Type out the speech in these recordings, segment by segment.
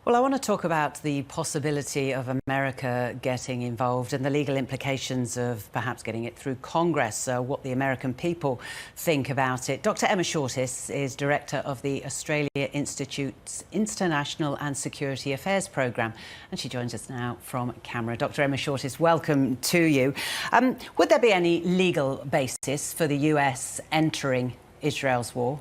Well, I want to talk about the possibility of America getting involved and the legal implications of perhaps getting it through Congress, what the American people think about it. Dr. Emma Shortis is director of the Australia Institute's International and Security Affairs programme, and she joins us now from camera. Dr. Emma Shortis, welcome to you. Would there be any legal basis for the US entering Israel's war?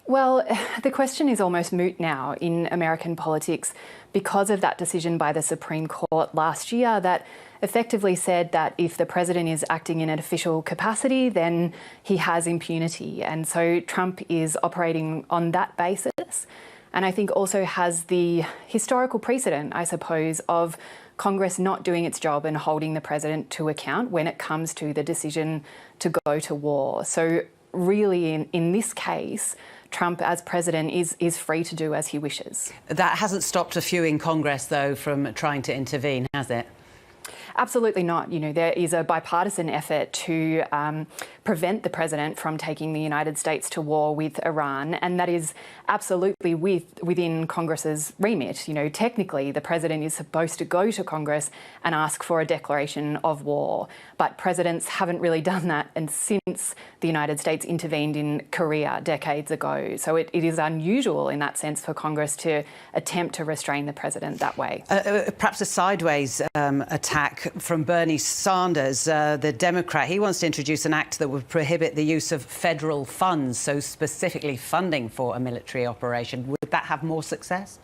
Well, the question is almost moot now in American politics because of that decision by the Supreme Court last year that effectively said that if the president is acting in an official capacity, then he has impunity. And so Trump is operating on that basis. And I think also has the historical precedent, I suppose, of Congress not doing its job and holding the president to account when it comes to the decision to go to war. So really, in this case, Trump as president is free to do as he wishes. That hasn't stopped a few in Congress, though, from trying to intervene, has it? Absolutely not. You know, there is a bipartisan effort to prevent the president from taking the United States to war with Iran, and that is absolutely within Congress's remit. You know, technically, the president is supposed to go to Congress and ask for a declaration of war, but presidents haven't really done that, and since the United States intervened in Korea decades ago. So it is unusual in that sense for Congress to attempt to restrain the president that way. Perhaps a sideways attack from Bernie Sanders, the Democrat. He wants to introduce an act that would prohibit the use of federal funds, so specifically funding for a military operation. Would that have more success?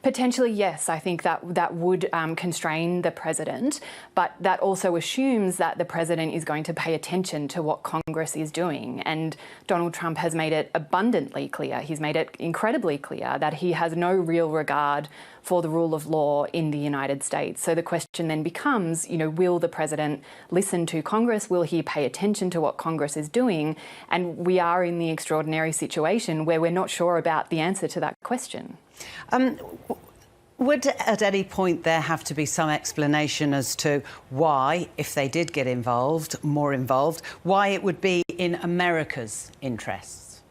Potentially, yes. I think that would constrain the president, but that also assumes that the president is going to pay attention to what Congress is doing. And Donald Trump has made it abundantly clear, he's made it incredibly clear that he has no real regard for the rule of law in the United States. So the question then becomes, you know, will the president listen to Congress? Will he pay attention to what Congress is doing? And we are in the extraordinary situation where we're not sure about the answer to that question. Would at any point there have to be some explanation as to why, if they did get involved, more involved, why it would be in America's interests?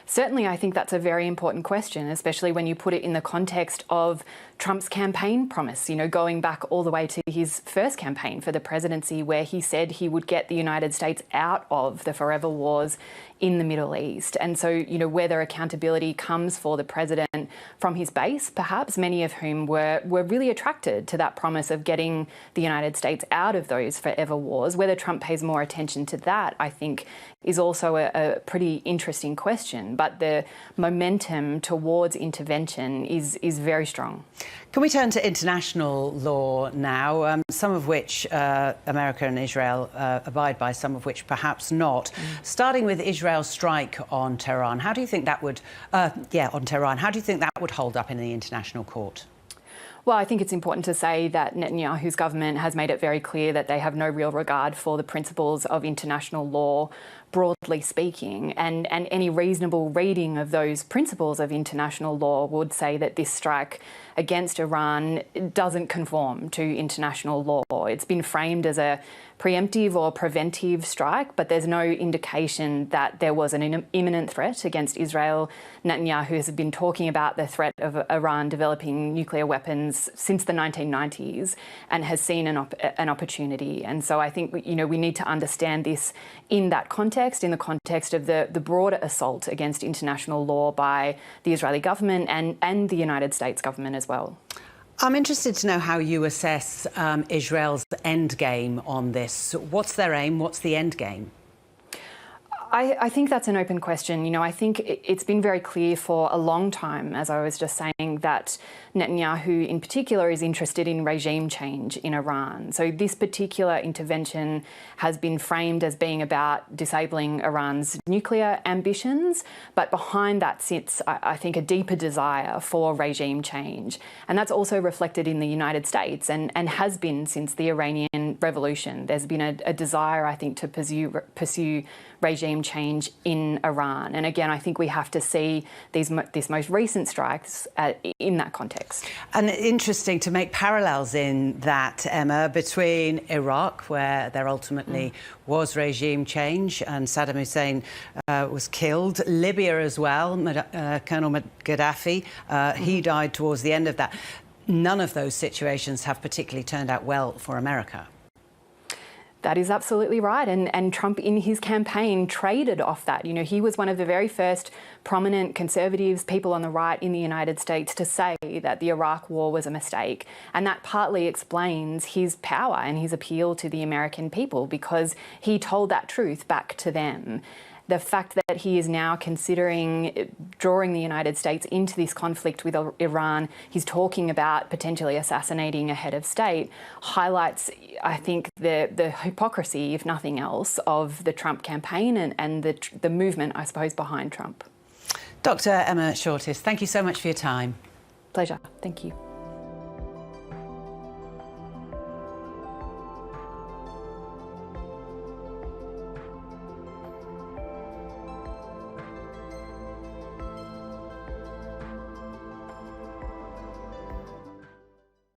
Certainly, I think that's a very important question, especially when you put it in the context of Trump's campaign promise, you know, going back all the way to his first campaign for the presidency, where he said he would get the United States out of the forever wars in the Middle East. And so, you know, whether accountability comes for the president from his base, perhaps, many of whom were really attracted to that promise of getting the United States out of those forever wars, whether Trump pays more attention to that, I think, is also a pretty interesting question. But the momentum towards intervention is very strong. Can we turn to international law now, some of which America and Israel abide by, some of which perhaps not? Starting with Israel's strike on Tehran, how do you think that would, how do you think that would hold up in the international court? Well, I think it's important to say that Netanyahu's government has made it very clear that they have no real regard for the principles of international law, broadly speaking, and any reasonable reading of those principles of international law would say that this strike against Iran doesn't conform to international law. It's been framed as a preemptive or preventive strike, but there's no indication that there was an imminent threat against Israel. Netanyahu has been talking about the threat of Iran developing nuclear weapons since the 1990s and has seen an opportunity. And so I think, you know, we need to understand this in that context, in the context of the broader assault against international law by the Israeli government and the United States government as well. I'm interested to know how you assess Israel's end game on this. What's their aim? What's the end game? I think that's an open question. You know, I think it's been very clear for a long time, as I was just saying, that Netanyahu in particular is interested in regime change in Iran. So this particular intervention has been framed as being about disabling Iran's nuclear ambitions, but behind that sits, I think, a deeper desire for regime change. And that's also reflected in the United States and has been since the Iranian Revolution. There's been a desire, I think, to pursue regime regime change in Iran. And again, I think we have to see this most recent strikes in that context. And interesting to make parallels in that, Emma, between Iraq, where there ultimately was regime change and Saddam Hussein was killed, Libya as well, Colonel Gaddafi, he died towards the end of that. None of those situations have particularly turned out well for America. That is absolutely right. And Trump, in his campaign, traded off that. You know, he was one of the very first prominent conservatives, people on the right in the United States, to say that the Iraq war was a mistake. And that partly explains his power and his appeal to the American people, because he told that truth back to them. The fact that he is now considering drawing the United States into this conflict with Iran, he's talking about potentially assassinating a head of state, highlights, I think, the hypocrisy, if nothing else, of the Trump campaign and the movement, I suppose, behind Trump. Dr. Emma Shortis, thank you so much for your time. Pleasure. Thank you.